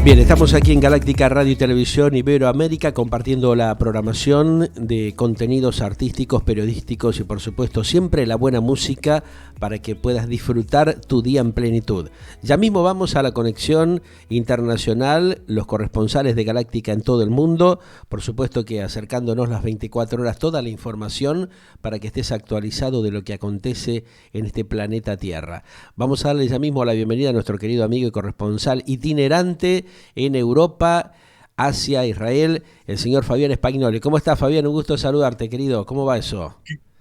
Bien, estamos aquí en Galáctica Radio y Televisión Iberoamérica compartiendo la programación de contenidos artísticos, periodísticos y por supuesto siempre la buena música para que puedas disfrutar tu día en plenitud. Ya mismo vamos a la conexión internacional, los corresponsales de Galáctica en todo el mundo, por supuesto que acercándonos las 24 horas toda la información para que estés actualizado de lo que acontece en este planeta Tierra. Vamos a darle ya mismo la bienvenida a nuestro querido amigo y corresponsal itinerante en Europa, Asia, Israel, el señor Fabián Spagnoli. ¿Cómo estás, Fabián? Un gusto saludarte, querido. ¿Cómo va eso?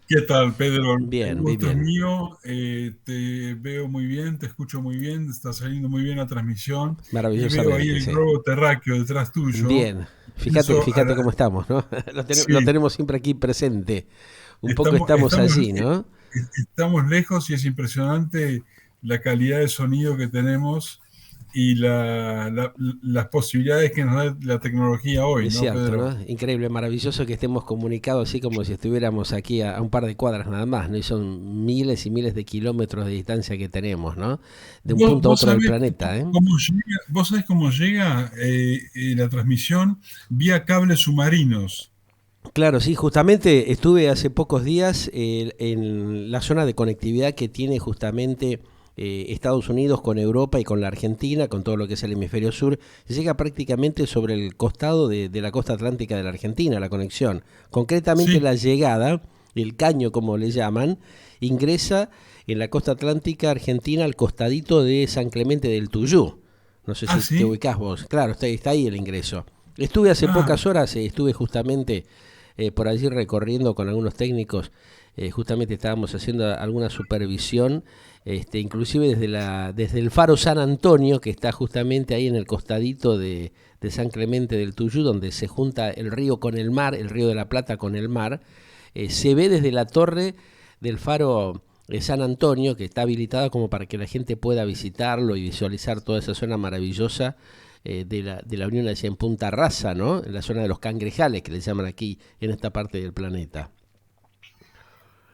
¿Qué tal, Pedro? Bien, El muy gusto es bien. mío, te veo muy bien, te escucho muy bien, está saliendo muy bien la transmisión y veo ahí Maravillosamente, el sí. globo terráqueo detrás tuyo. Bien. Fíjate, Pienso fíjate cómo estamos, ¿no? Lo sí, tenemos siempre aquí presente. Un poco estamos, estamos estamos, allí, ¿no? estamos lejos y es impresionante la calidad de sonido que tenemos y las posibilidades que nos da la tecnología hoy, Es ¿no, cierto, Pedro? ¿no? Increíble, maravilloso que estemos comunicados así como si estuviéramos aquí a un par de cuadras nada más, ¿no? Y son miles y miles de kilómetros de distancia que tenemos, ¿no? De un Vos, punto a vos otro del sabés planeta, ¿eh? vos sabés cómo llega la transmisión vía cables submarinos. Claro, sí, justamente estuve hace pocos días en la zona de conectividad que tiene justamente Estados Unidos con Europa y con la Argentina, con todo lo que es el hemisferio sur. Llega prácticamente sobre el costado de la costa atlántica de la Argentina, la conexión. Concretamente Sí, la llegada, el caño como le llaman, ingresa en la costa atlántica argentina al costadito de San Clemente del Tuyú. No sé ah, si te sí, ubicás vos. Claro, está ahí el ingreso. Estuve hace ah, pocas horas, estuve justamente por allí recorriendo con algunos técnicos, justamente estábamos haciendo alguna supervisión, inclusive desde el faro San Antonio, que está justamente ahí en el costadito de San Clemente del Tuyú, donde se junta el río con el mar, el río de la Plata con el mar, se ve desde la torre del faro San Antonio, que está habilitada como para que la gente pueda visitarlo y visualizar toda esa zona maravillosa de la Unión allá en Punta Rasa, ¿no? En la zona de los cangrejales, que le llaman aquí en esta parte del planeta.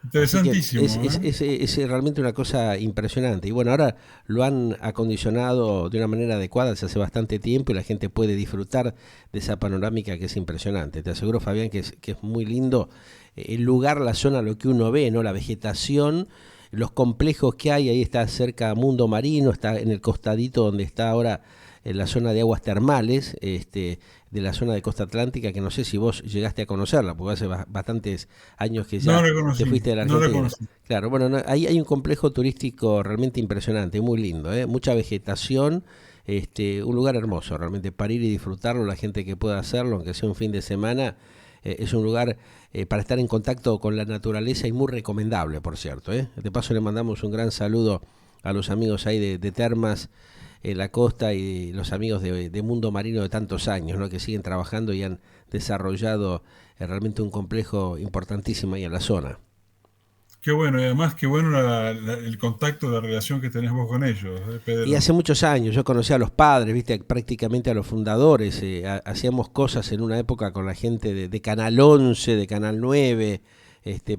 Así que es, interesantísimo, es, ¿eh? es, es realmente una cosa impresionante. Y bueno, ahora lo han acondicionado de una manera adecuada desde hace bastante tiempo y la gente puede disfrutar de esa panorámica que es impresionante. Te aseguro, Fabián, que es muy lindo el lugar, la zona, lo que uno ve, ¿no? La vegetación, los complejos que hay. Ahí está cerca Mundo Marino, está en el costadito donde está ahora en la zona de aguas termales, de la zona de Costa Atlántica, que no sé si vos llegaste a conocerla, porque hace bastantes años que No ya la te conocí, fuiste de la no la Argentina. conocí. Claro, bueno, no, ahí hay un complejo turístico realmente impresionante, muy lindo, ¿eh? Mucha vegetación, un lugar hermoso realmente para ir y disfrutarlo, la gente que pueda hacerlo, aunque sea un fin de semana, es un lugar para estar en contacto con la naturaleza y muy recomendable, por cierto, ¿eh? De paso le mandamos un gran saludo a los amigos ahí de Termas en la costa y los amigos de Mundo Marino de tantos años, ¿no? Que siguen trabajando y han desarrollado realmente un complejo importantísimo ahí en la zona. Qué bueno, y además qué bueno el contacto, la relación que tenés vos con ellos, Y Pedro. hace muchos años yo conocí a los padres, viste, prácticamente a los fundadores, hacíamos cosas en una época con la gente de Canal 11, de Canal 9,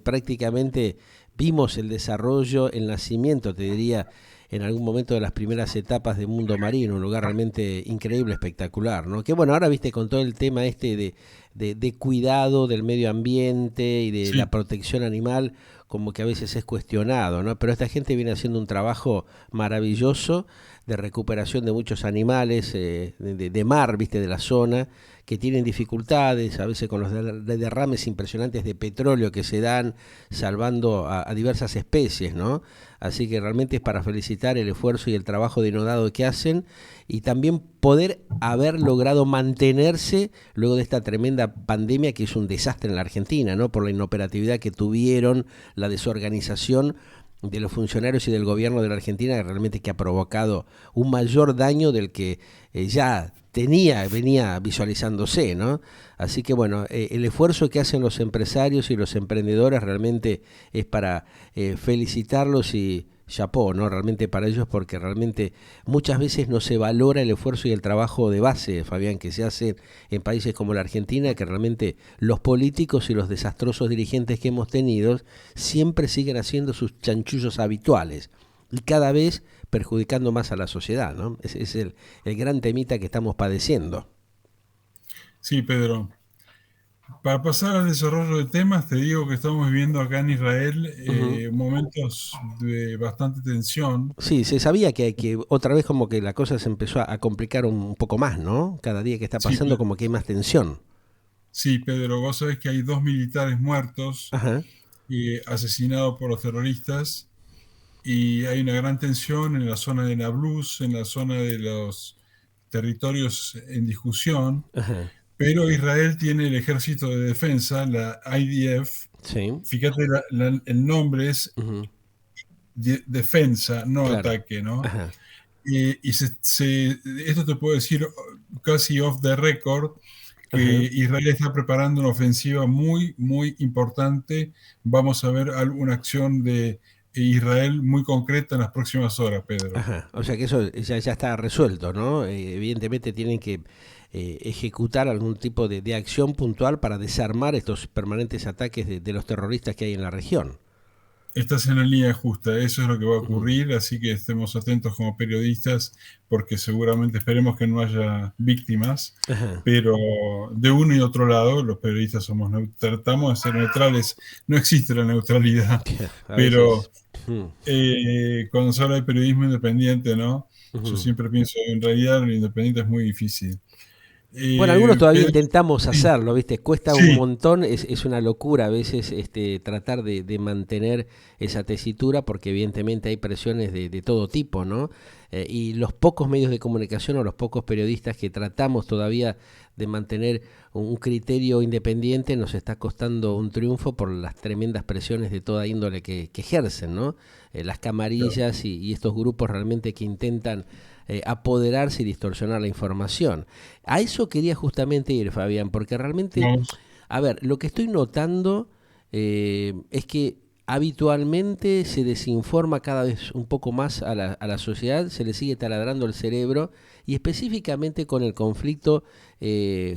prácticamente vimos el desarrollo, el nacimiento, te diría, en algún momento de las primeras etapas de Mundo Marino, un lugar realmente increíble, espectacular, ¿no? Que bueno, ahora viste con todo el tema de cuidado del medio ambiente y de la Sí, protección animal, como que a veces es cuestionado, ¿no? Pero esta gente viene haciendo un trabajo maravilloso de recuperación de muchos animales de mar, viste, de la zona, que tienen dificultades, a veces con los derrames impresionantes de petróleo que se dan, salvando a diversas especies, ¿no? Así que realmente es para felicitar el esfuerzo y el trabajo denodado que hacen y también poder haber logrado mantenerse luego de esta tremenda pandemia que es un desastre en la Argentina, ¿no? Por la inoperatividad que tuvieron, la desorganización de los funcionarios y del gobierno de la Argentina realmente que ha provocado un mayor daño del que ya venía visualizándose, ¿no? Así que bueno, el esfuerzo que hacen los empresarios y los emprendedores realmente es para felicitarlos y chapó, ¿no? Realmente para ellos porque realmente muchas veces no se valora el esfuerzo y el trabajo de base, Fabián, que se hace en países como la Argentina, que realmente los políticos y los desastrosos dirigentes que hemos tenido siempre siguen haciendo sus chanchullos habituales. y cada vez perjudicando más a la sociedad, ¿no? Ese es el gran temita que estamos padeciendo. Sí, Pedro. Para pasar al desarrollo de temas, te digo que estamos viviendo acá en Israel Ujú. momentos de bastante tensión. Sí, se sabía que otra vez como que la cosa se empezó a complicar un poco más, ¿no? Cada día que está Sí, pasando como que hay más tensión. sí, Pedro, vos sabés que hay 2 militares muertos Ajá, asesinados por los terroristas y hay una gran tensión en la zona de Nablus, en la zona de los territorios en discusión, ajá, pero Israel tiene el ejército de defensa, la IDF. sí, Fíjate, el nombre es ujú, defensa, no claro, ataque, ¿no? ajá, Esto te puedo decir casi off the record, que ajá. Israel está preparando una ofensiva muy, muy importante. Vamos a ver alguna acción de Israel muy concreta en las próximas horas, Pedro. Ajá, o sea que eso ya está resuelto, ¿no? Evidentemente tienen que ejecutar algún tipo de acción puntual para desarmar estos permanentes ataques de los terroristas que hay en la región. Estás en la línea justa, eso es lo que va a Ujú. ocurrir, así que estemos atentos como periodistas, porque seguramente esperemos que no haya víctimas, Ajá. pero de uno y otro lado, los periodistas tratamos de ser neutrales, no existe la neutralidad, A pero veces. Mm, cuando se habla de periodismo independiente, ¿no? Yo ujú. siempre pienso, en realidad lo independiente es muy difícil. Bueno, algunos todavía Pedro, intentamos sí, hacerlo, ¿viste? Cuesta un sí, montón, es una locura a veces tratar de mantener esa tesitura porque evidentemente hay presiones de todo tipo, ¿no? Y los pocos medios de comunicación o los pocos periodistas que tratamos todavía de mantener un criterio independiente nos está costando un triunfo por las tremendas presiones de toda índole que ejercen, ¿no? Las claro. camarillas y estos grupos realmente que intentan apoderarse y distorsionar la información. A eso quería justamente ir, Fabián, porque realmente, Vamos. a ver, lo que estoy notando es que habitualmente se desinforma cada vez un poco más a la sociedad, se le sigue taladrando el cerebro y específicamente con el conflicto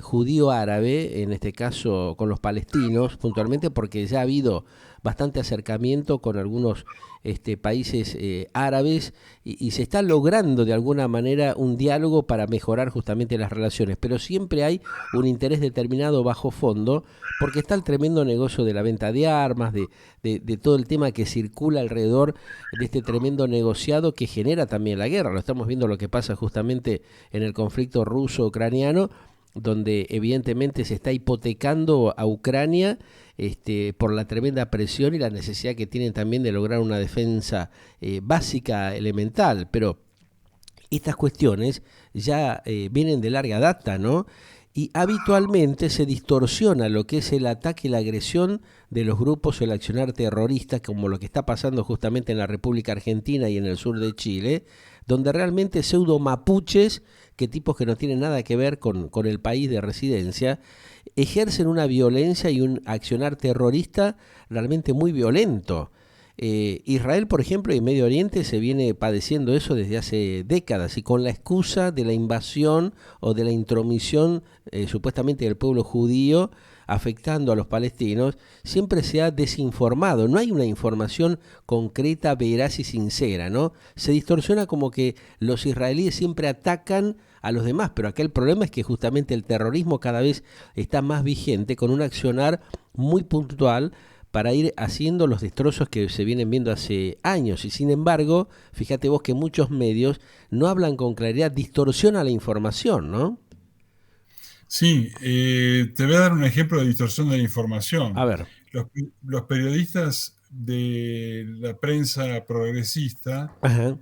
judío-árabe, en este caso con los palestinos, puntualmente porque ya ha habido bastante acercamiento con algunos países árabes y se está logrando de alguna manera un diálogo para mejorar justamente las relaciones, pero siempre hay un interés determinado bajo fondo porque está el tremendo negocio de la venta de armas, de todo el tema que circula alrededor de este tremendo negociado que genera también la guerra. Lo estamos viendo lo que pasa justamente en el conflicto ruso-ucraniano, donde evidentemente se está hipotecando a Ucrania por la tremenda presión y la necesidad que tienen también de lograr una defensa básica, elemental. Pero estas cuestiones ya vienen de larga data, ¿no? Y habitualmente se distorsiona lo que es el ataque y la agresión de los grupos o el accionar terrorista, como lo que está pasando justamente en la República Argentina y en el sur de Chile, donde realmente pseudo mapuches, que tipos que no tienen nada que ver con el país de residencia, ejercen una violencia y un accionar terrorista realmente muy violento. Israel, por ejemplo, y Medio Oriente se viene padeciendo eso desde hace décadas y con la excusa de la invasión o de la intromisión supuestamente del pueblo judío afectando a los palestinos, siempre se ha desinformado. No hay una información concreta, veraz y sincera, ¿no? Se distorsiona como que los israelíes siempre atacan a los demás, pero acá el problema es que justamente el terrorismo cada vez está más vigente con un accionar muy puntual para ir haciendo los destrozos que se vienen viendo hace años. Y sin embargo, fíjate vos que muchos medios no hablan con claridad, distorsiona la información, ¿no? Sí, te voy a dar un ejemplo de distorsión de la A información. ver. Los periodistas de la prensa progresista Ajá.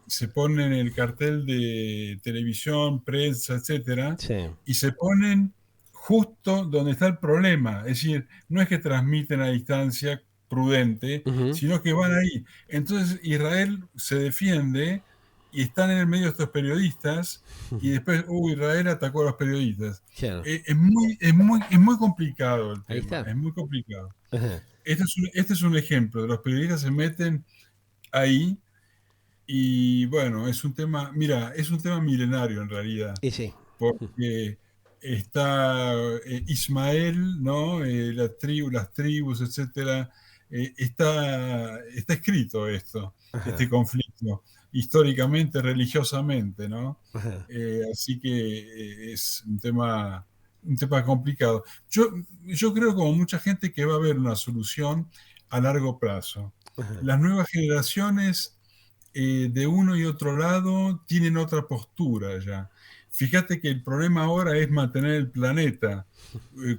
se ponen el cartel de televisión, prensa, etcétera, Sí. y se ponen justo donde está el problema. Es decir, no es que transmiten a distancia prudente, Ujú. sino que van ahí. Entonces Israel se defiende y están en el medio de estos periodistas y después, Israel atacó a los periodistas. Claro. Es muy complicado el Ahí tema, está. es muy complicado. Ajá. Este es un ejemplo. Los periodistas se meten ahí y bueno, es un tema, mira, es un tema milenario en realidad, Y sí. porque está Ismael, ¿no? La tribu, las tribus, etcétera, está escrito esto, Ajá, este conflicto, históricamente, religiosamente, ¿no? ajá, Así que es un tema complicado. Yo creo, como mucha gente, que va a haber una solución a largo plazo. ajá. Las nuevas generaciones de uno y otro lado tienen otra postura ya. Fíjate que el problema ahora es mantener el planeta,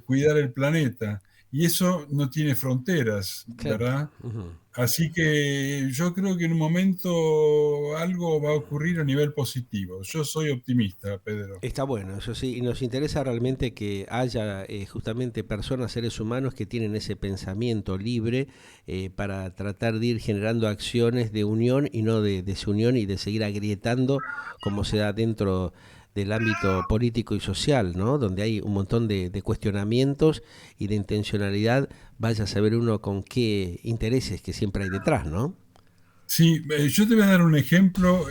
cuidar el planeta, y eso no tiene fronteras, Claro. ¿verdad? Ujú. Así que yo creo que en un momento algo va a ocurrir a nivel positivo. Yo soy optimista, Pedro. Está bueno, eso sí, y nos interesa realmente que haya justamente personas, seres humanos que tienen ese pensamiento libre para tratar de ir generando acciones de unión y no de desunión y de seguir agrietando como se da dentro del ámbito político y social, ¿no? Donde hay un montón de cuestionamientos y de intencionalidad, vaya a saber uno con qué intereses que siempre hay detrás, ¿no? Sí, yo te voy a dar un ejemplo,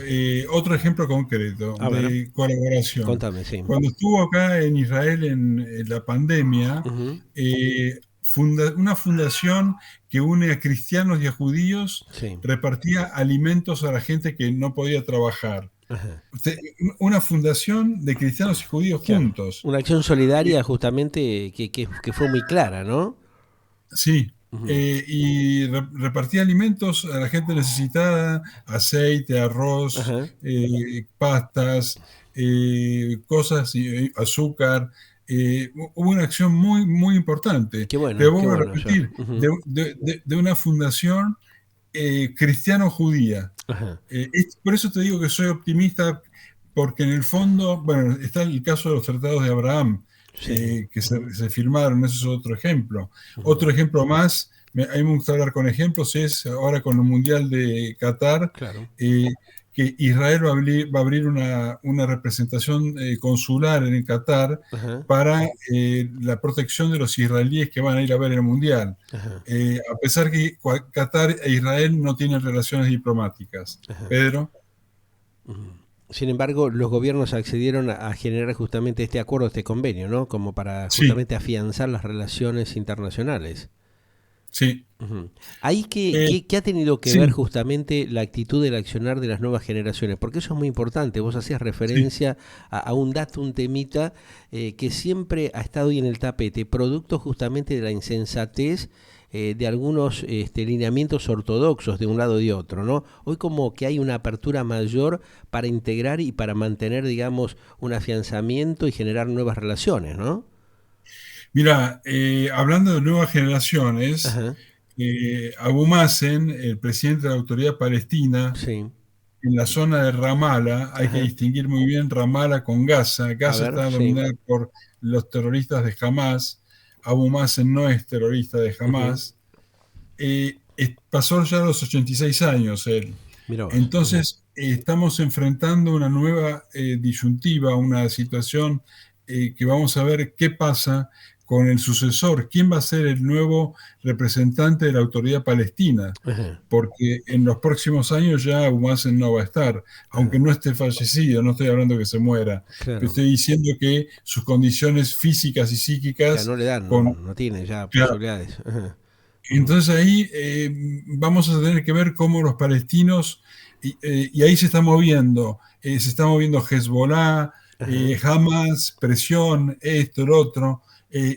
otro ejemplo concreto A ver, de colaboración. contame, sí. Cuando estuvo acá en Israel en la pandemia, Ujú, una fundación que une a cristianos y a judíos sí, repartía alimentos a la gente que no podía trabajar. ajá. Una fundación de cristianos y judíos Claro. juntos. Una acción Eh, solidaria justamente que fue muy clara, ¿no? Sí, Ujú. y repartía alimentos a la gente necesitada, aceite, arroz, Ajá. pastas, cosas, azúcar. Hubo una acción muy, muy importante. Te Qué vuelvo a bueno eso. repetir, Ujú. de una fundación cristiano-judía. Ajá. Por eso te digo que soy optimista, porque en el fondo, bueno, está el caso de los tratados de Abraham, Sí. que Ujú, se firmaron, ese es otro ejemplo. ujú. Otro ejemplo más, a mí me gusta hablar con ejemplos, es ahora con el Mundial de Qatar, Claro. eh, que Israel va a abrir una representación consular en Qatar Ajá. para la protección de los israelíes que van a ir a ver el Mundial. Ajá. A pesar que Qatar e Israel no tienen relaciones diplomáticas. Ajá. Pedro, Ujú. Sin embargo, los gobiernos accedieron a generar justamente este acuerdo, este convenio, ¿no? Como para sí, justamente afianzar las relaciones internacionales. sí, Ujú. Ahí eh, qué ha tenido que ver sí, justamente la actitud del accionar de las nuevas generaciones, porque eso es muy importante. Vos hacías sí. referencia a un dato, un temita que siempre ha estado ahí en el tapete, producto justamente de la insensatez de algunos lineamientos ortodoxos de un lado y de otro, ¿no? Hoy como que hay una apertura mayor para integrar y para mantener, digamos, un afianzamiento y generar nuevas relaciones, ¿no? Mira, hablando de nuevas generaciones, Ajá, Abu Mazen, el presidente de la Autoridad Palestina, sí, en la zona de Ramallah, hay que ajá. distinguir muy bien Ramallah con Gaza. A Gaza ver, está sí. dominada por los terroristas de Hamas. Abu Mazen no es terrorista de Ujú. Hamas. Pasó ya los 86 años él. Mira vos. Ujú. Entonces, estamos enfrentando una nueva disyuntiva, una situación que vamos a ver qué pasa con el sucesor, quién va a ser el nuevo representante de la autoridad palestina, Ajá, porque en los próximos años ya Abu Mazen no va a estar, aunque ajá, no esté fallecido, no estoy hablando que se muera, pero claro. estoy diciendo que sus condiciones físicas y Ya psíquicas no le dan, no, con, no tiene ya claro, posibilidades. Ajá. Ujú, entonces ahí vamos a tener que ver cómo los palestinos, y ahí se está moviendo Hezbollah, ajá, Hamas, presión, esto, el otro,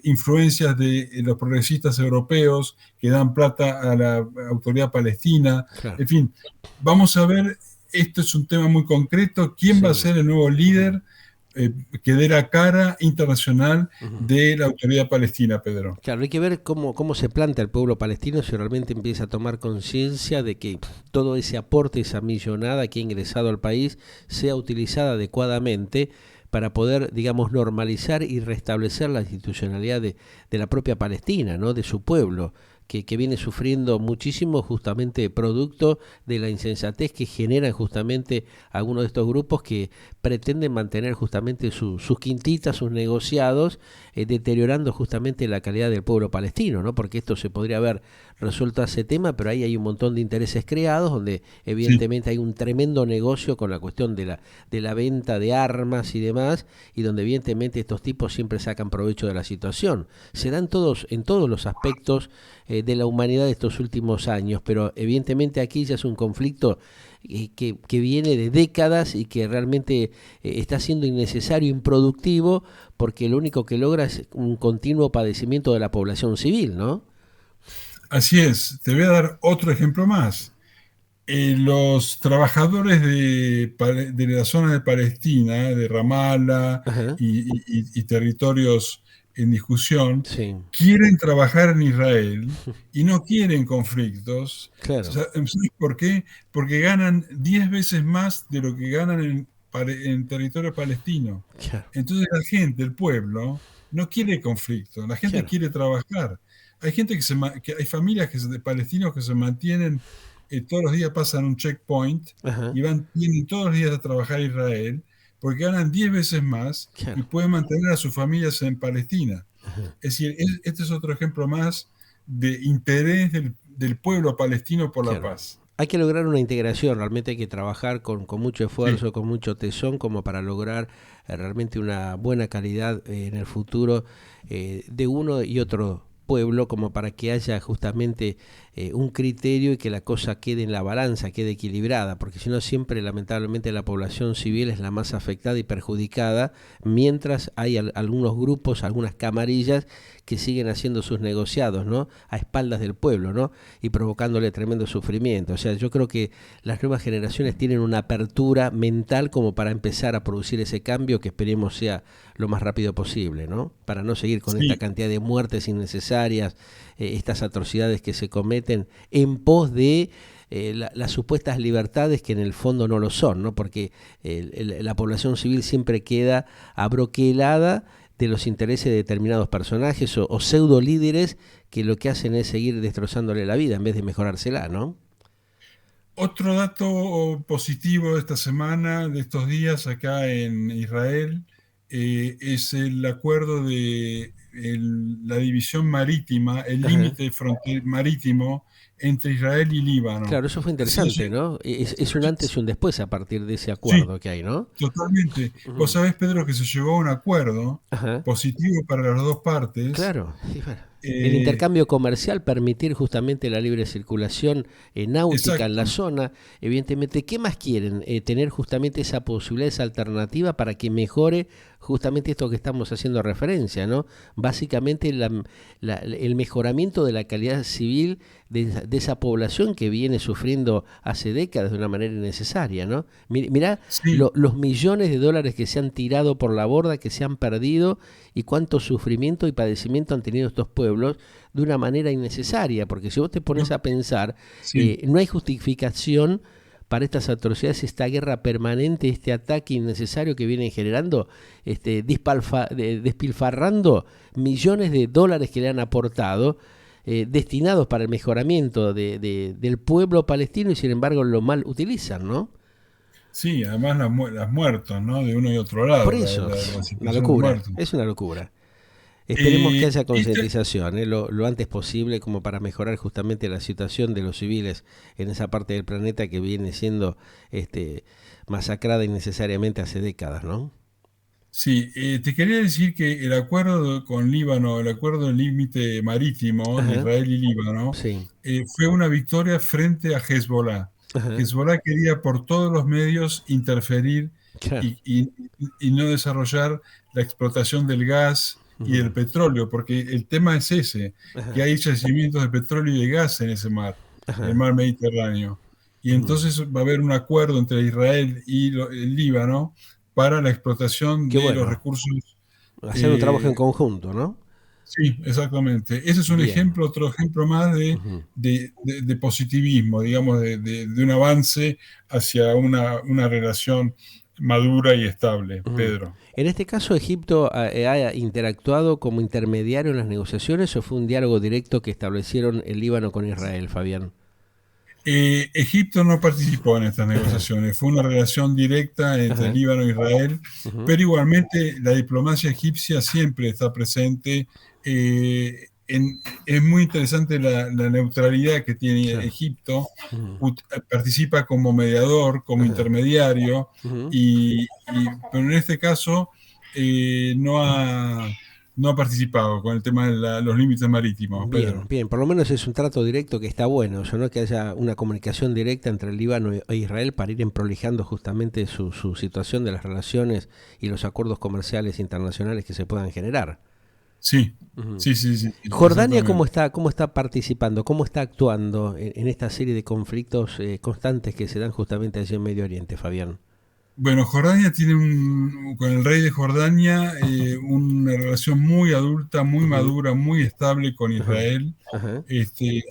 influencias de los progresistas europeos que dan plata a la autoridad palestina, claro. en fin, vamos a ver, esto es un tema muy concreto, quién va a Sí. ser el nuevo Ujú, líder que dé la cara internacional ujú. de la autoridad palestina, Pedro. Claro, hay que ver cómo se plantea el pueblo palestino si realmente empieza a tomar conciencia de que todo ese aporte, esa millonada que ha ingresado al país, sea utilizada adecuadamente para poder, digamos, normalizar y restablecer la institucionalidad de la propia Palestina, ¿no? De su pueblo, que viene sufriendo muchísimo justamente producto de la insensatez que generan justamente algunos de estos grupos que pretenden mantener justamente sus quintitas, sus negociados, deteriorando justamente la calidad del pueblo palestino, ¿no? Porque esto se podría haber resuelto ese tema, pero ahí hay un montón de intereses creados, donde Sí. evidentemente hay un tremendo negocio con la cuestión de la venta de armas y demás, y donde evidentemente estos tipos siempre sacan provecho de la situación. Se dan todos, en todos los aspectos de la humanidad de estos últimos años, pero evidentemente aquí ya es un conflicto que viene de décadas y que realmente está siendo innecesario, improductivo, porque lo único que logra es un continuo padecimiento de la población civil, ¿no? Así es, te voy a dar otro ejemplo más. Los trabajadores de la zona de Palestina, de Ramallah Ajá, y territorios en discusión, sí, quieren trabajar en Israel y no quieren conflictos. claro, ¿Sabes por qué? Porque ganan 10 veces más de lo que ganan en territorio palestino. claro, Entonces la gente, el pueblo, no quiere conflicto, la gente claro, quiere trabajar. Hay gente hay familias de palestinos que se mantienen, todos los días pasan un checkpoint ajá, y vienen todos los días a trabajar a Israel porque ganan 10 veces más y claro. pueden mantener a sus familias en Palestina. Ajá. Es decir, este es otro ejemplo más de interés del pueblo palestino por la Claro. paz. Hay que lograr una integración, realmente hay que trabajar con mucho Sí, esfuerzo, con mucho tesón, como para lograr realmente una buena calidad en el futuro de uno y otro pueblo, como para que haya justamente un criterio y que la cosa quede en la balanza, quede equilibrada, porque si no siempre lamentablemente la población civil es la más afectada y perjudicada, mientras hay algunos grupos, algunas camarillas que siguen haciendo sus negociados, ¿no? A espaldas del pueblo, ¿no? Y provocándole tremendo sufrimiento. O sea, yo creo que las nuevas generaciones tienen una apertura mental como para empezar a producir ese cambio que esperemos sea lo más rápido posible, ¿no? Para no seguir con esta sí, cantidad de muertes innecesarias, estas atrocidades que se cometen en pos de las supuestas libertades que en el fondo no lo son, ¿no? Porque la población civil siempre queda abroquelada de los intereses de determinados personajes o pseudo líderes que lo que hacen es seguir destrozándole la vida en vez de mejorársela, ¿no? otro dato positivo de esta semana, de estos días acá en Israel, es el acuerdo de la división marítima, el Ajá. límite marítimo entre Israel y Líbano. Claro, eso fue Es decir, interesante, ¿no? Es un antes y un después a partir de ese sí, acuerdo que hay, ¿no? totalmente. Vos Ujú. sabés, Pedro, que se llegó a un acuerdo Ajá. positivo para las dos partes. Claro, sí, bueno. El Eh, intercambio comercial, permitir justamente la libre circulación náutica en la exacto, zona, evidentemente, ¿qué más quieren? Tener justamente esa posibilidad, esa alternativa para que mejore justamente esto que estamos haciendo referencia, ¿no? Básicamente el mejoramiento de la calidad civil de esa población que viene sufriendo hace décadas de una manera innecesaria, ¿no? Mirá sí, los millones de dólares que se han tirado por la borda, que se han perdido y cuánto sufrimiento y padecimiento han tenido estos pueblos de una manera innecesaria, porque si vos te pones no, a pensar, sí, no hay justificación para estas atrocidades, esta guerra permanente, este ataque innecesario que vienen generando, despilfarrando millones de dólares que le han aportado, destinados para el mejoramiento del pueblo palestino y sin embargo lo mal utilizan, ¿no? sí, además las muertos, ¿no? De uno y otro Por lado, eso, la una situación de locura, muertos. es una locura. Esperemos que haya Este, concientización lo antes posible como para mejorar justamente la situación de los civiles en esa parte del planeta que viene siendo masacrada innecesariamente hace décadas, ¿no? sí, te quería decir que el acuerdo con Líbano, el acuerdo del límite marítimo de Ajá, Israel y Líbano, sí, fue una victoria frente a Hezbollah. ajá, Hezbollah quería por todos los medios interferir claro, y no desarrollar la explotación del gas y ujú, del petróleo, porque el tema es ese, que ajá, hay yacimientos de petróleo y de gas en ese mar, el ajá, mar Mediterráneo. Y ujú. entonces va a haber un acuerdo entre Israel y el Líbano para la explotación Qué de los bueno, recursos. hacer un trabajo eh, en conjunto, ¿no? sí, exactamente. Ese es un Bien, ejemplo, otro ejemplo más ujú. de positivismo, digamos, de un avance hacia una relación madura y estable, Ujú. Pedro. En este caso, ¿Egipto ha interactuado como intermediario en las negociaciones o fue un diálogo directo que establecieron el Líbano con Israel, Fabián? Egipto no participó en estas Ajá, negociaciones, fue una relación directa entre ajá, Líbano e Israel, ujú, pero igualmente la diplomacia egipcia siempre está presente. Es muy interesante la neutralidad que tiene claro, Egipto, ujú, participa como mediador, como ajá, intermediario, ujú, y, pero en este caso no ha, no ha participado con el tema de los límites marítimos, Bien, Pedro. bien, por lo menos es un trato directo que está bueno, eso, ¿no? Que haya una comunicación directa entre el Líbano e Israel para ir emprolijando justamente su situación de las relaciones y los acuerdos comerciales internacionales que se puedan generar. Sí, Ujú. sí, sí, sí, sí, Jordania, exactamente. cómo está participando? ¿Cómo está actuando en esta serie de conflictos constantes que se dan justamente allí en Medio Oriente, Fabián? Bueno, Jordania tiene con el rey de Jordania una relación muy adulta, muy Ujú, madura, muy estable con ajá, Israel. ajá,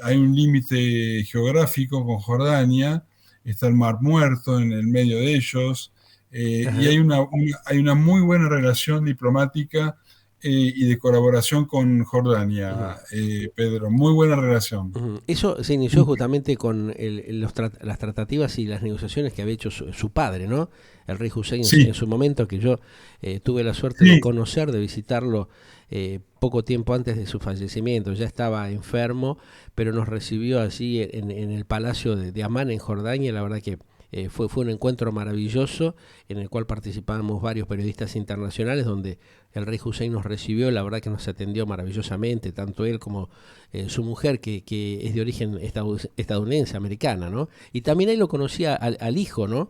Hay un límite geográfico con Jordania, está el Mar Muerto en el medio de ellos, y ajá. hay una muy buena relación diplomática y de colaboración con Jordania, Ujú. Pedro, muy buena relación. Ujú. Eso se inició justamente con las tratativas y las negociaciones que había hecho su padre, ¿no? El rey Hussein en Sí, su momento, que yo tuve la suerte de sí, conocer, de visitarlo poco tiempo antes de su fallecimiento. Ya estaba enfermo, pero nos recibió allí en el palacio de Amán, en Jordania. La verdad que fue un encuentro maravilloso en el cual participábamos varios periodistas internacionales, donde el rey Hussein nos recibió. La verdad que nos atendió maravillosamente, tanto él como su mujer, que es de origen estadounidense, americana, ¿no? Y también ahí lo conocía al hijo, ¿no?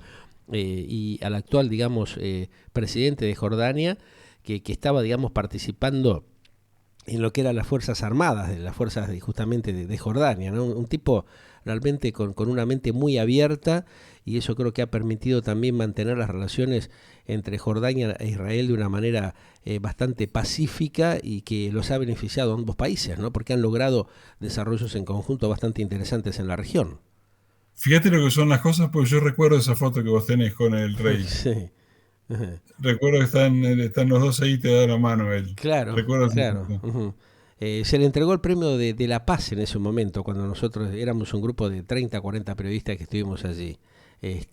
Y al actual, digamos, presidente de Jordania, que estaba, digamos, participando en lo que eran las Fuerzas Armadas, de las fuerzas justamente de Jordania, ¿no? Un tipo realmente con una mente muy abierta, y eso creo que ha permitido también mantener las relaciones entre Jordania e Israel de una manera bastante pacífica, y que los ha beneficiado a ambos países, ¿no? Porque han logrado desarrollos en conjunto bastante interesantes en la región. fíjate lo que son las cosas, porque yo recuerdo esa foto que vos tenés con el rey. Sí. Ajá. Recuerdo que están los dos ahí y te da la mano él. Claro, Recuerdo esa claro. foto. Ujú. Se le entregó el premio de la paz en ese momento, cuando nosotros éramos un grupo de 30, 40 periodistas que estuvimos allí.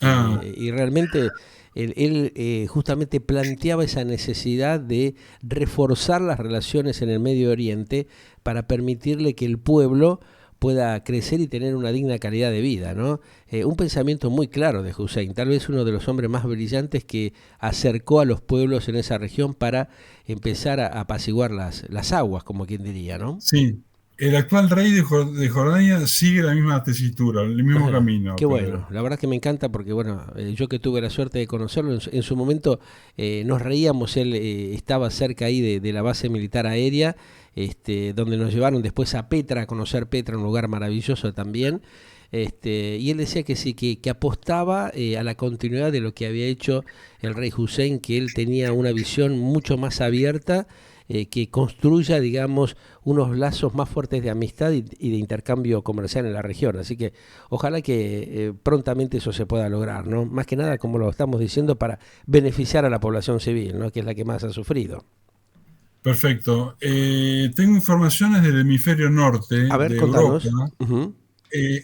Ah, Y realmente él justamente planteaba esa necesidad de reforzar las relaciones en el Medio Oriente para permitirle que el pueblo pueda crecer y tener una digna calidad de vida, ¿no? Un pensamiento muy claro de Hussein, tal vez uno de los hombres más brillantes que acercó a los pueblos en esa región para empezar a apaciguar las aguas, como quien diría, ¿no? sí. El actual rey de Jordania sigue la misma tesitura, el mismo Ajá. camino, Qué bueno, Pedro. la verdad que me encanta porque, bueno, yo que tuve la suerte de conocerlo, en su momento nos reíamos. Él estaba cerca ahí de la base militar aérea, donde nos llevaron después a Petra, a conocer Petra, un lugar maravilloso también. Y él decía que sí, que apostaba a la continuidad de lo que había hecho el rey Hussein, que él tenía una visión mucho más abierta, que construya, digamos, unos lazos más fuertes de amistad y de intercambio comercial en la región. Así que ojalá que prontamente eso se pueda lograr, ¿no? Más que nada, como lo estamos diciendo, para beneficiar a la población civil, ¿no? Que es la que más ha sufrido. Perfecto. Tengo informaciones del hemisferio norte A ver, de Europa. contanos. Ujú,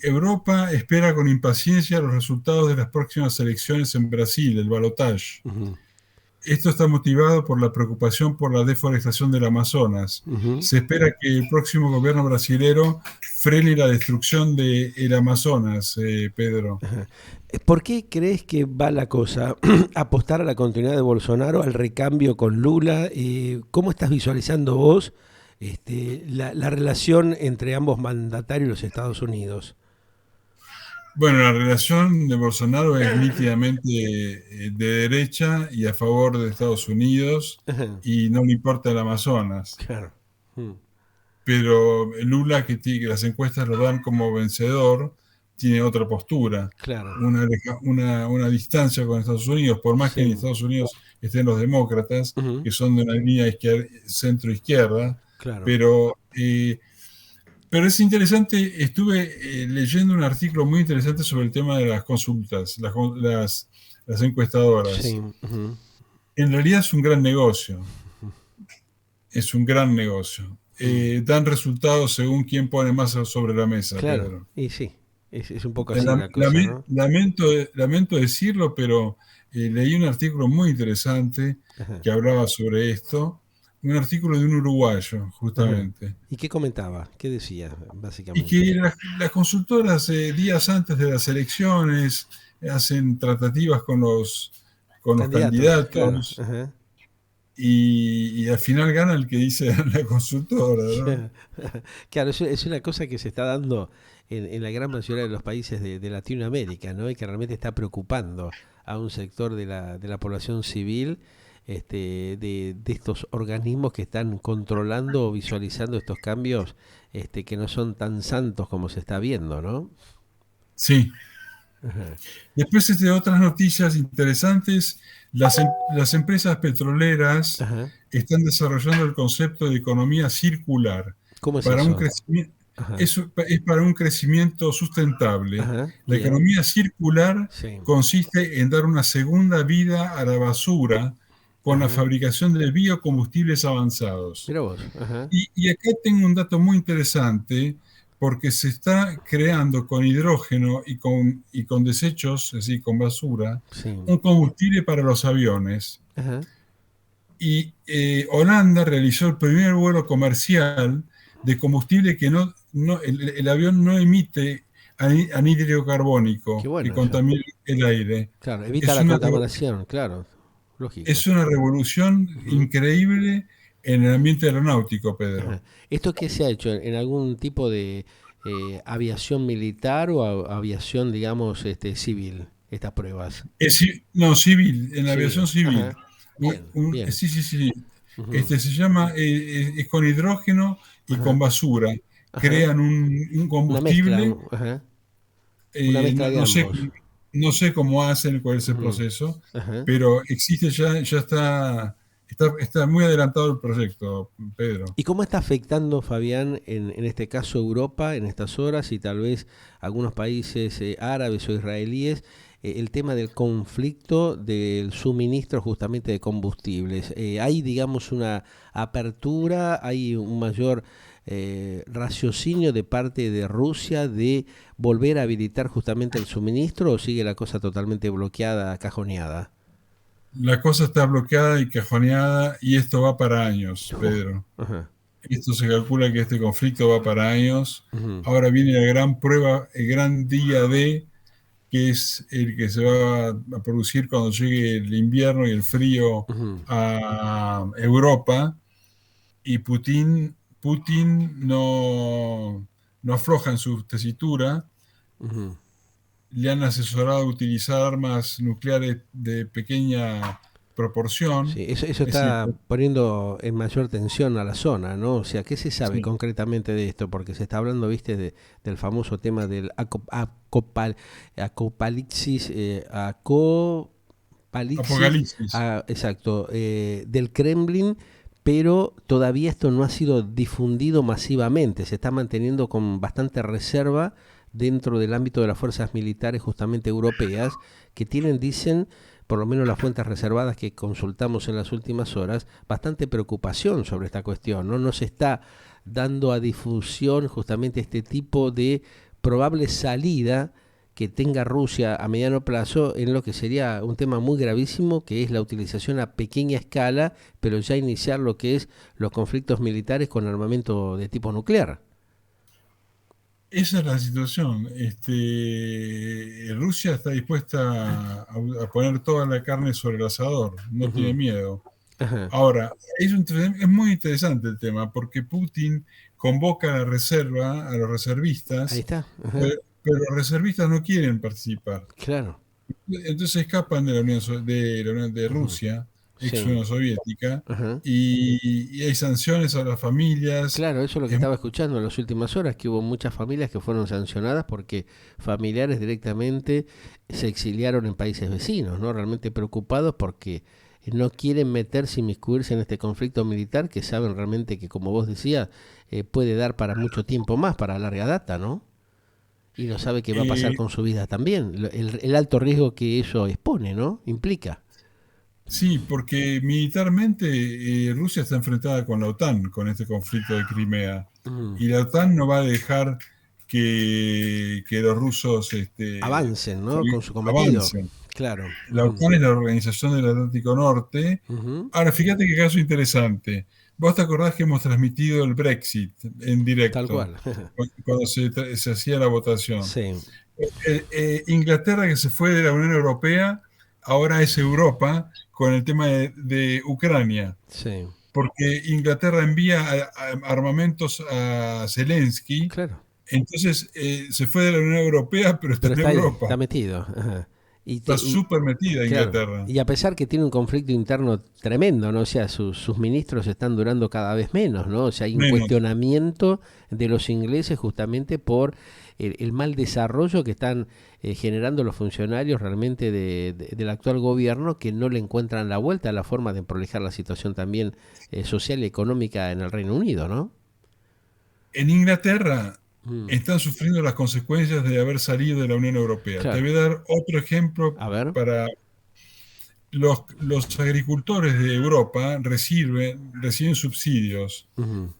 Europa espera con impaciencia los resultados de las próximas elecciones en Brasil, el balotaje. ujú, Esto está motivado por la preocupación por la deforestación del Amazonas. ujú. Se espera que el próximo gobierno brasilero frene la destrucción del Amazonas, Pedro. Ajá. ¿Por qué crees que va la cosa? ¿Apostar a la continuidad de Bolsonaro, al recambio con Lula? ¿Cómo estás visualizando vos la relación entre ambos mandatarios y los Estados Unidos? Bueno, la relación de Bolsonaro es nítidamente de derecha y a favor de Estados Unidos Ajá, y no le importa el Amazonas. claro. Mm, Pero Lula, que las encuestas lo dan como vencedor, tiene otra postura, claro. una distancia con Estados Unidos, por más que en Sí. Estados Unidos estén los demócratas, Ujú, que son de una línea centro-izquierda, claro. pero, eh, pero es interesante, estuve leyendo un artículo muy interesante sobre el tema de las consultas, las Sí. encuestadoras. Ujú, En realidad es un gran negocio, es un gran negocio. mm, Dan resultados según quién pone más sobre la mesa, claro. Pedro. Y sí, es un poco así la cosa, Lame- ¿no? lamento, lamento decirlo, pero leí un artículo muy interesante Ajá, que hablaba sobre esto, un artículo de un uruguayo, ajá. justamente, ¿Y qué comentaba? ¿Qué decía, y básicamente? que las consultoras días antes de las elecciones hacen tratativas con los Candidatos, claro. candidatos, Ajá. y al final gana el que dice la consultora, ¿no? Claro, es una cosa que se está dando en la gran mayoría de los países de Latinoamérica, ¿no? Y que realmente está preocupando a un sector de la población civil, de estos organismos que están controlando o visualizando estos cambios, que no son tan santos como se está viendo, ¿no? Sí. Ajá. Después, otras noticias interesantes, las empresas petroleras Ajá. están desarrollando el concepto de economía circular ¿Cómo es para un eso? crecimiento, Ajá. es para un crecimiento sustentable. Ajá. La Bien. economía circular Sí. consiste en dar una segunda vida a la basura con la Ajá. fabricación de biocombustibles avanzados. Mira vos. Ajá. Y acá tengo un dato muy interesante porque se está creando con hidrógeno y con desechos, es decir, con basura, Sí. un combustible para los aviones. Ajá. Y Holanda realizó el primer vuelo comercial de combustible que el avión no emite anhídrido Qué carbónico que bueno eso. contamina el aire. Claro, evita Es la una, contaminación, claro, lógico. es una revolución Ujú. increíble en el ambiente aeronáutico, Pedro. Ajá. ¿Esto qué se ha hecho? ¿En algún tipo de aviación militar o aviación, digamos, civil? Estas pruebas. No, civil, en la aviación Civil. civil. Ajá. Bien, bien. Sí, sí, sí. Ujú. Se llama, es con hidrógeno y con Ajá. basura. Ajá. Crean un Una mezcla, combustible, ajá. Una mezcla de no sé, ambos. no sé cómo hacen, cuál es el Ujú. proceso, Ajá. pero existe ya está muy adelantado el proyecto, Pedro. ¿Y cómo está afectando, Fabián, en este caso Europa, en estas horas, y tal vez algunos países árabes o israelíes, el tema del conflicto del suministro justamente de combustibles? ¿Hay, digamos, una apertura, hay un mayor raciocinio de parte de Rusia de volver a habilitar justamente el suministro o sigue la cosa totalmente bloqueada, cajoneada? La cosa está bloqueada y cajoneada y esto va para años, Oh, Pedro. ajá, Esto se calcula que este conflicto va para años. ujú, Ahora viene la gran prueba, el gran día D, que es el que se va a producir cuando llegue el invierno y el frío ujú, a Europa. Y Putin no afloja en su tesitura. ujú. Le han asesorado a utilizar armas nucleares de pequeña proporción. Sí, eso Es decir, está poniendo en mayor tensión a la zona, ¿no? O sea, ¿qué se sabe sí, concretamente de esto? Porque se está hablando, viste, del famoso tema del acopalipsis, acopalipsis, apocalipsis. exacto, del Kremlin, pero todavía esto no ha sido difundido masivamente, se está manteniendo con bastante reserva dentro del ámbito de las fuerzas militares justamente europeas, que tienen, dicen, por lo menos las fuentes reservadas que consultamos en las últimas horas, bastante preocupación sobre esta cuestión, ¿no? No se está dando a difusión justamente este tipo de probable salida que tenga Rusia a mediano plazo en lo que sería un tema muy gravísimo, que es la utilización a pequeña escala, pero ya iniciar lo que es los conflictos militares con armamento de tipo nuclear. Esa es la situación. Rusia está dispuesta a poner toda la carne sobre el asador, no tiene Ujú. miedo. Ajá. Ahora, es muy interesante el tema porque Putin convoca a la reserva, a los Ahí reservistas, está. Ajá. pero los reservistas no quieren participar. Claro. Entonces escapan de de Ujú. Rusia, ex Sí. Unión Soviética, Ajá. y hay sanciones a las familias. Claro, eso es lo que Es- estaba escuchando en las últimas horas, que hubo muchas familias que fueron sancionadas porque familiares directamente se exiliaron en países vecinos, ¿no? Realmente preocupados porque no quieren meterse, inmiscuirse en este conflicto militar que saben realmente que, como vos decías, puede dar para mucho tiempo más, para larga data, ¿no? Y no sabe qué va a pasar eh, con su vida también, el alto riesgo que eso expone, ¿no? Implica. sí, porque militarmente Rusia está enfrentada con la OTAN, con este conflicto de Crimea. Mm. Y la OTAN no va a dejar que los rusos Avancen, ¿no? Con su cometido. avancen. Claro. La Ujú. OTAN es la Organización del Atlántico Norte. Ujú. Ahora, fíjate qué caso interesante. Vos te acordás que hemos transmitido el Brexit en Tal directo, cual. cuando se hacía la votación. Sí. Inglaterra, que se fue de la Unión Europea, ahora es Europa con el tema de Ucrania, Sí, porque Inglaterra envía armamentos a Zelensky, claro. entonces se fue de la Unión Europea, pero está Pero en está ahí, Europa, está metido. Ajá. está súper metida Claro. Inglaterra. Y a pesar que tiene un conflicto interno tremendo, ¿no? O sea, sus ministros están durando cada vez menos, ¿no? O sea, hay un Menos. cuestionamiento de los ingleses justamente por el mal desarrollo que están generando los funcionarios realmente del actual gobierno, que no le encuentran la vuelta a la forma de prolijar la situación también social y económica en el Reino Unido, ¿no? En Inglaterra Mm, están sufriendo las consecuencias de haber salido de la Unión Europea. Te claro. voy a dar otro ejemplo A ver. para los agricultores de Europa reciben subsidios. Ujú.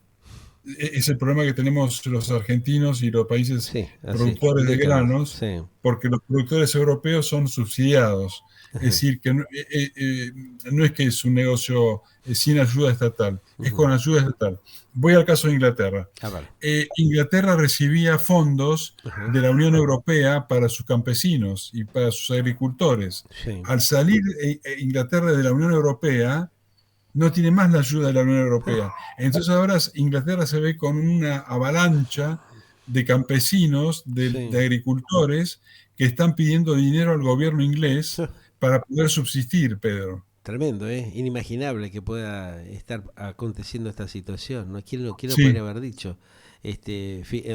Es el problema que tenemos los argentinos y los países Sí, así. productores de Indígenas. granos, Sí. porque los productores europeos son subsidiados. Es Ajá. decir, que no es que es un negocio sin ayuda estatal, es Ujú. con ayuda estatal. Voy al caso de Inglaterra. A ver. Inglaterra recibía fondos Ajá. de la Unión Europea para sus campesinos y para sus agricultores. Sí. Al salir Inglaterra de la Unión Europea, no tiene más la ayuda de la Unión Europea. Entonces ahora Inglaterra se ve con una avalancha de campesinos, de Sí. agricultores, que están pidiendo dinero al gobierno inglés para poder subsistir, Pedro. Tremendo, ¿eh? Inimaginable que pueda estar aconteciendo esta situación, ¿no? Quién lo podría Sí, haber dicho?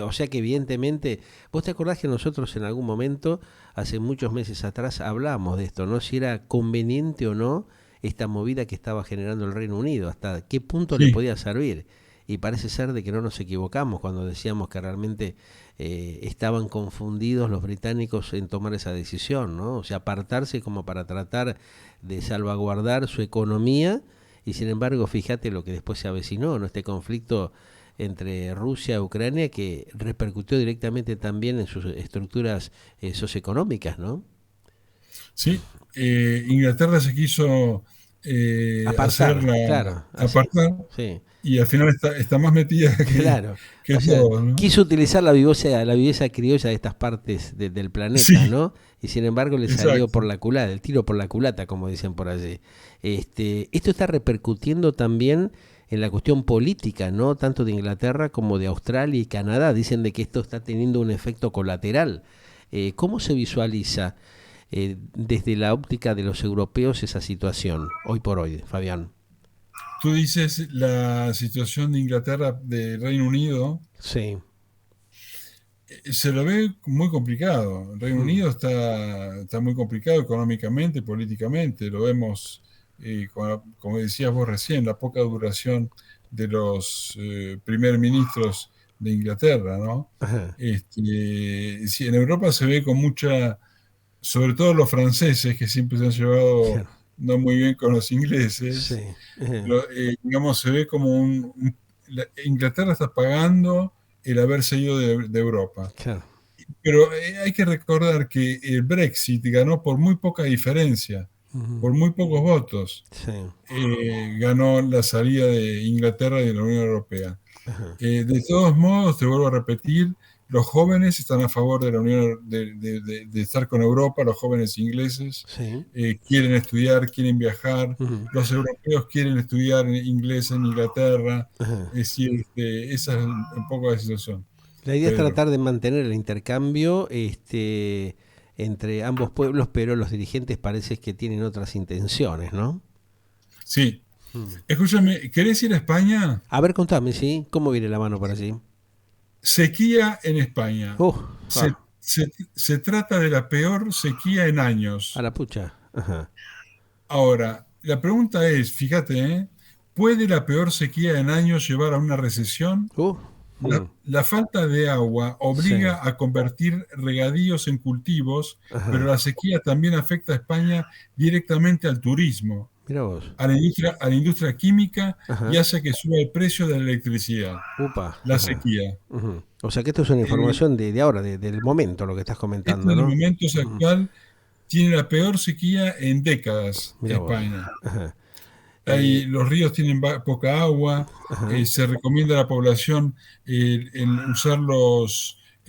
O sea que evidentemente, vos te acordás que nosotros en algún momento, hace muchos meses atrás, hablamos de esto, ¿no? Si era conveniente o no esta movida que estaba generando el Reino Unido, hasta qué punto le sí, podía servir. Y parece ser de que no nos equivocamos cuando decíamos que realmente estaban confundidos los británicos en tomar esa decisión, ¿no? O sea, apartarse como para tratar de salvaguardar su economía y sin embargo fíjate lo que después se avecinó, ¿no? Este conflicto entre Rusia y Ucrania que repercutió directamente también en sus estructuras socioeconómicas, ¿no? sí. Inglaterra se quiso hacer Apartar, claro, así, apartar sí. y al final está más metida Claro, que o sea, todo, ¿no? quiso utilizar la viveza criolla de estas partes del planeta, Sí, ¿no? Y sin embargo le salió por exacto. la culata, el tiro por la culata, como dicen por allí. Esto está repercutiendo también en la cuestión política, ¿no? Tanto de Inglaterra como de Australia y Canadá. Dicen de que esto está teniendo un efecto colateral. ¿Cómo se visualiza desde la óptica de los europeos esa situación, hoy por hoy, Fabián? Tú dices la situación de Inglaterra, del Reino Unido, Sí. se lo ve muy complicado. El Reino Mm. Unido está muy complicado económicamente, políticamente. Lo vemos, como decías vos recién, la poca duración de los primer ministros de Inglaterra, ¿no? Ajá. Sí, en Europa se ve con mucha, sobre todo los franceses, que siempre se han llevado Claro. no muy bien con los ingleses, Sí. Ajá. digamos, se ve como Inglaterra está pagando el haberse ido de Europa. Claro. Pero hay que recordar que el Brexit ganó por muy poca diferencia, Ujú. por muy pocos votos. Sí. Ganó la salida de Inglaterra de la Unión Europea. Ajá. De todos modos, te vuelvo a repetir, los jóvenes están a favor de la Unión, de estar con Europa, los jóvenes ingleses Sí. quieren estudiar, quieren viajar, Ujú. los europeos quieren estudiar inglés en Inglaterra, Ajá. es decir, esa es un poco la situación, La idea es Pedro. tratar de mantener el intercambio entre ambos pueblos, pero los dirigentes parece que tienen otras intenciones, ¿no? Sí, Mm. escúchame, ¿querés ir a España? A ver, contame, ¿sí? ¿Cómo viene la mano por allí? Sequía en España. Uh, Se, ah, se trata de la peor sequía en a años. la pucha. Ajá. Ahora, la pregunta es, fíjate, ¿puede la peor sequía en años llevar a una recesión? Uh, mm, La falta de agua sí. obliga a convertir regadíos en cultivos, pero Ajá. la sequía también afecta a España directamente al turismo, Mira vos. a la industria química y Ajá. hace que suba el precio de la electricidad, Upa. la Ajá. sequía. Ujú. O sea que esto es una Eh, información de ahora, del momento, lo que estás Esto comentando, en el ¿no? momento es Ujú. actual, tiene la peor sequía en décadas Mira vos. España. Ajá. Eh, Los ríos tienen poca agua, ajá. se recomienda a la población usar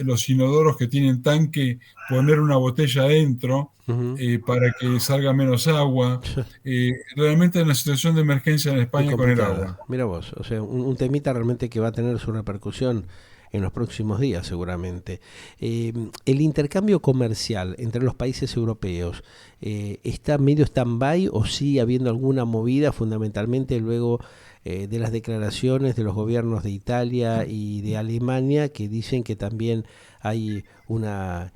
los inodoros que tienen tanque, poner una botella adentro Ujú. para que salga menos agua. Realmente hay una situación de emergencia en Muy España con el complicada. agua. Mira vos, o sea, un temita realmente que va a tener su repercusión en los próximos días seguramente. El intercambio comercial entre los países europeos está medio stand-by o sigue habiendo alguna movida fundamentalmente luego de las declaraciones de los gobiernos de Italia y de Alemania que dicen que también hay una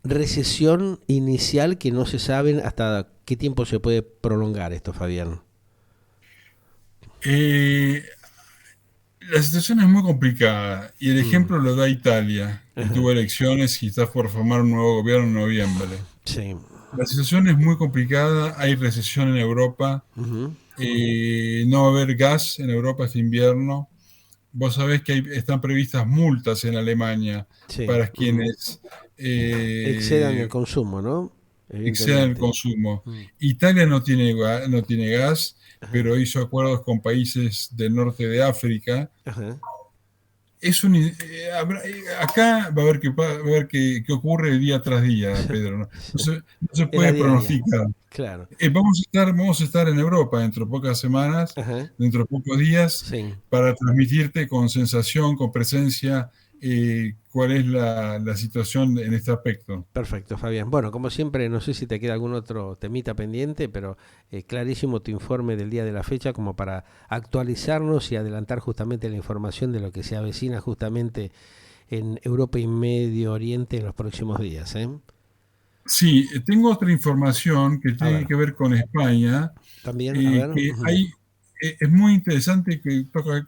recesión inicial que no se saben hasta qué tiempo se puede prolongar esto, Fabián. Eh, la situación es muy complicada y el Mm. ejemplo lo da Italia, que Ajá. tuvo elecciones y está por formar un nuevo gobierno en noviembre. Sí. La situación es muy complicada, hay recesión en Europa, Ujú. no va a haber gas en Europa este invierno. Vos sabés que están previstas multas en Alemania Sí. para Ujú. quienes Excedan el consumo, ¿no? excedan el Evidentemente. consumo. Mm. Italia no tiene gas, Ajá. pero hizo acuerdos con países del norte de África. Ajá. Acá va a ver, va a ver qué ocurre día tras día, Pedro. No se Es la puede día a día. pronosticar. Claro. Vamos a estar en Europa dentro de pocas semanas, Ajá. dentro de pocos días, Sí. para transmitirte con sensación, con presencia, cuál es la situación en este aspecto. Perfecto, Fabián. Bueno, como siempre, no sé si te queda algún otro temita pendiente, pero clarísimo tu informe del día de la fecha como para actualizarnos y adelantar justamente la información de lo que se avecina justamente en Europa y Medio Oriente en los próximos días. ¿Eh? Sí, tengo otra información que A tiene ver, que ver con España, también, a ver. que Ujú. hay, es muy interesante, que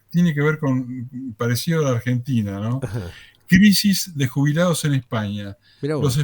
tiene que ver con parecido a la Argentina, ¿no? Ajá. Crisis de jubilados en España. Mira vos.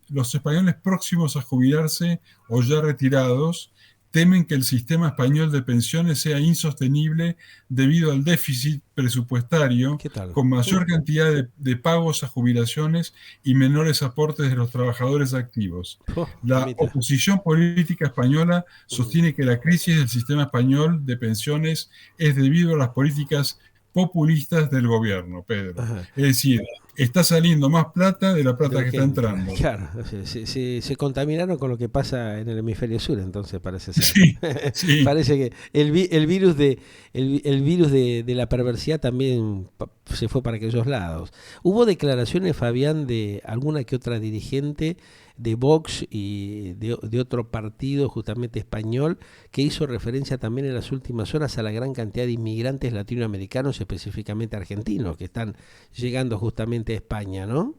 Los españoles próximos a jubilarse o ya retirados temen que el sistema español de pensiones sea insostenible debido al déficit presupuestario, ¿Qué tal? con mayor cantidad de pagos a jubilaciones y menores aportes de los trabajadores activos. Oh, La mamita. oposición política española Mm. sostiene que la crisis del sistema español de pensiones es debido a las políticas populistas del gobierno, Pedro. Ajá. Es decir, está saliendo más plata de la De plata lo que que está entra, entrando. claro, o sea, se contaminaron con lo que pasa en el hemisferio sur, entonces parece ser. Sí, sí. Parece que el virus de la perversidad también se fue para aquellos lados. Hubo declaraciones, Fabián, de alguna que otra dirigente de Vox y de otro partido justamente español que hizo referencia también en las últimas horas a la gran cantidad de inmigrantes latinoamericanos, específicamente argentinos, que están llegando justamente a España, ¿no?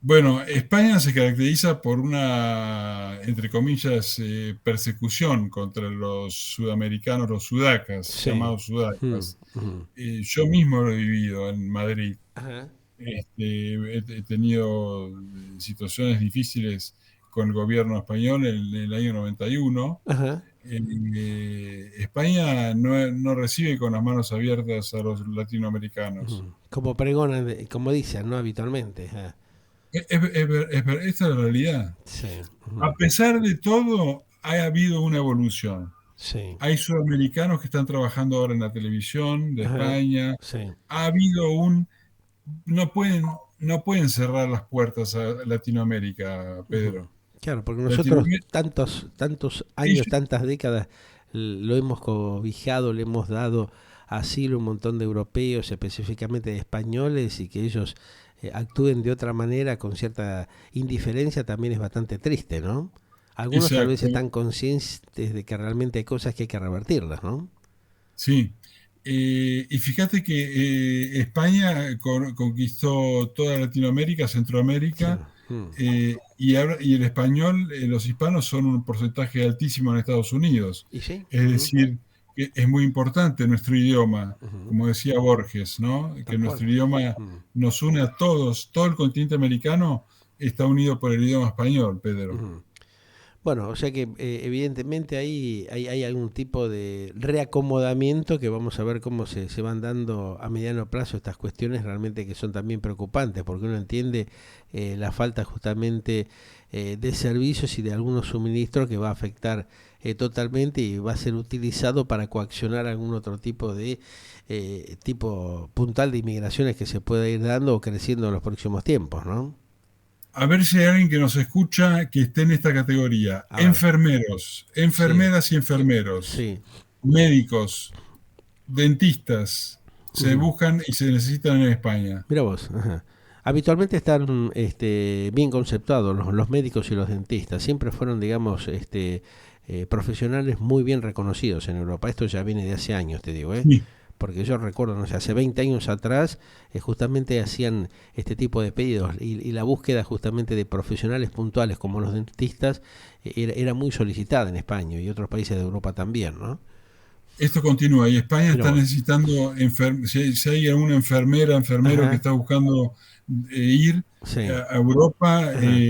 Bueno, España se caracteriza por una, entre comillas, persecución contra los sudamericanos, los sudacas, Sí. llamados Mm, sudacas. mm. Yo mismo lo he vivido en Madrid. Ajá. He tenido situaciones difíciles con el gobierno español en el año 91. Ajá. España no recibe con las manos abiertas a los latinoamericanos. Como pregonan, como dicen, ¿no? Habitualmente. Ajá. Esta es la realidad. Sí. A Ujú. pesar de todo, ha habido una evolución. Sí. Hay sudamericanos que están trabajando ahora en la televisión de Ajá. España. Sí. Ha habido no pueden, no pueden cerrar las puertas a Latinoamérica, Ujú. Pedro. Claro, porque nosotros Latinoamérica, tantos años, tantas décadas lo hemos cobijado, le hemos dado asilo a un montón de europeos, específicamente de españoles, y que ellos actúen de otra manera con cierta indiferencia también es bastante triste, ¿no? Algunos tal vez exacto, están conscientes de que realmente hay cosas que hay que revertirlas, ¿no? sí. Y fíjate que España conquistó toda Latinoamérica, Sí. Centroamérica, Mm. y el español, los hispanos son un porcentaje altísimo en Estados Unidos. ¿Y sí? Es Ujú. decir, que es muy importante nuestro idioma, Ujú. como decía Borges, ¿no? Que Tal cual. nuestro idioma Mm. nos une a todos, todo el continente americano está unido por el idioma español, Pedro. Ujú. Bueno, o sea que evidentemente ahí hay algún tipo de reacomodamiento que vamos a ver cómo se van dando a mediano plazo estas cuestiones realmente que son también preocupantes, porque uno entiende la falta justamente de servicios y de algunos suministros que va a afectar totalmente y va a ser utilizado para coaccionar algún otro tipo de tipo puntual de inmigraciones que se pueda ir dando o creciendo en los próximos tiempos, ¿no? A ver si hay alguien que nos escucha que esté en esta categoría. A ver, Enfermeros, sí, enfermeras y enfermeros, sí. médicos, dentistas, se Ujú. buscan y se necesitan en España. Mira vos, ajá. Habitualmente están bien conceptuados los médicos y los dentistas. Siempre fueron, digamos, profesionales muy bien reconocidos en Europa. Esto ya viene de hace años, te digo, ¿eh? Sí, Porque yo recuerdo, no sé, hace 20 años atrás, justamente hacían este tipo de pedidos y la búsqueda justamente de profesionales puntuales como los dentistas era muy solicitada en España y otros países de Europa también, ¿no? esto continúa y España Mira está vos. necesitando, si hay alguna enfermera, enfermero que Ajá, está buscando ir sí. a Europa, Ajá.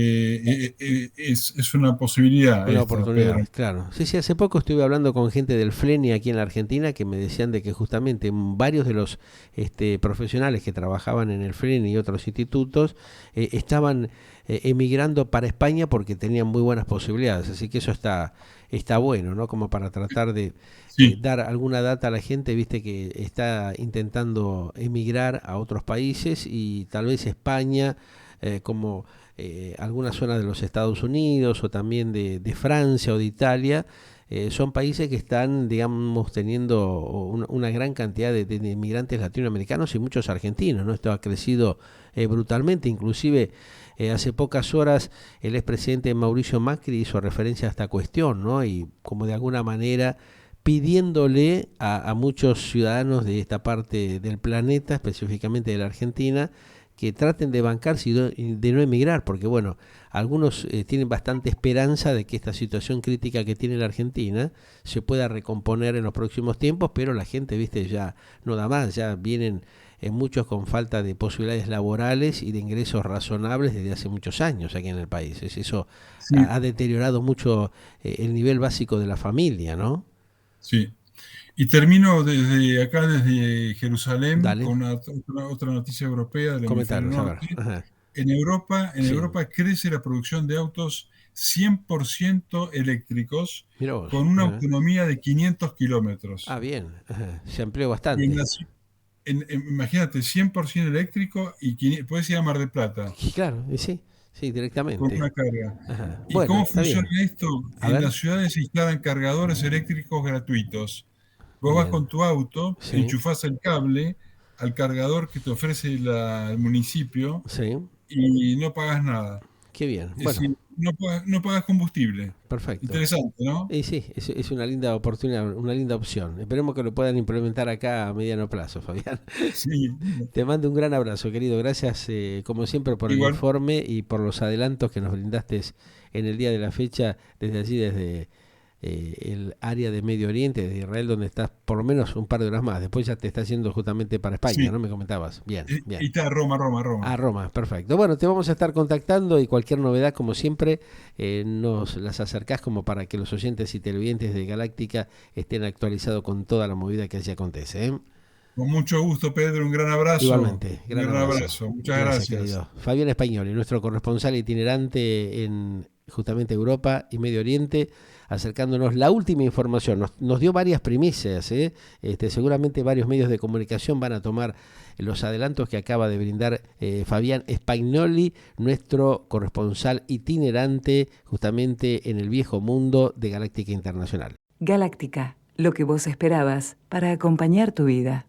es una posibilidad Una esto, oportunidad, Pedro. claro. Sí, sí, hace poco estuve hablando con gente del FLENI aquí en la Argentina que me decían de que justamente varios de los profesionales que trabajaban en el FLENI y otros institutos estaban emigrando para España porque tenían muy buenas posibilidades. Así que eso está bueno, ¿no? Como para tratar de Sí, dar alguna data a la gente, viste que está intentando emigrar a otros países y tal vez España como algunas zonas de los Estados Unidos o también de Francia o de Italia, son países que están, digamos, teniendo una gran cantidad de inmigrantes latinoamericanos y muchos argentinos, ¿no? Esto ha crecido brutalmente, inclusive hace pocas horas el expresidente Mauricio Macri hizo referencia a esta cuestión, ¿no? Y como de alguna manera pidiéndole a muchos ciudadanos de esta parte del planeta, específicamente de la Argentina, que traten de bancarse y de no emigrar, porque bueno, algunos tienen bastante esperanza de que esta situación crítica que tiene la Argentina se pueda recomponer en los próximos tiempos, pero la gente, viste, ya no da más, ya vienen muchos con falta de posibilidades laborales y de ingresos razonables desde hace muchos años aquí en el país. Eso sí, ha deteriorado mucho el nivel básico de la familia, ¿no? sí. Y termino desde acá, desde Jerusalén, Dale, con otra noticia europea del hemisferio comentanos, a ver. norte. Ajá. En Sí, Europa crece la producción de autos 100% eléctricos mira vos. con una Ajá. autonomía de 500 Ah, kilómetros. bien, ajá. Se amplió Y bastante. imagínate, 100% eléctrico y puedes ir a Mar del Plata Y claro, y sí, sí, con directamente. una carga. Ajá. ¿Y Bueno, cómo está funciona bien. esto? A En ver, las ciudades se instalan cargadores eléctricos gratuitos. Vos vas bien. con tu auto, Sí, enchufás el cable al cargador que te ofrece el municipio sí, y no pagas nada. qué bien. Es Bueno, decir, no pagas combustible. perfecto. Interesante, ¿no? Y sí, es una linda oportunidad, una linda opción. Esperemos que lo puedan implementar acá a mediano plazo, Fabián. Sí, Te mando un gran abrazo, querido. Gracias, como siempre, por el igual. informe y por los adelantos que nos brindaste en el día de la fecha, desde allí, desde el área de Medio Oriente, de Israel, donde estás por lo menos un par de horas más. Después ya te estás yendo justamente para España, Sí, ¿no? Me comentabas. Bien, y bien. está Roma, Roma, A Roma. Roma, perfecto. Bueno, te vamos a estar contactando y cualquier novedad, como siempre, nos las acercás como para que los oyentes y televidentes de Galáctica estén actualizados con toda la movida que allí acontece. ¿Eh? Con mucho gusto, Pedro. Un gran abrazo. Igualmente, Un gran gran abrazo. abrazo. Muchas Gracias, gracias. querido. Fabián Español, nuestro corresponsal itinerante en justamente Europa y Medio Oriente, acercándonos la última información. Nos dio varias primicias, ¿eh? Seguramente varios medios de comunicación van a tomar los adelantos que acaba de brindar Fabián Spagnoli, nuestro corresponsal itinerante justamente en el viejo mundo de Galáctica Internacional. Galáctica, lo que vos esperabas para acompañar tu vida.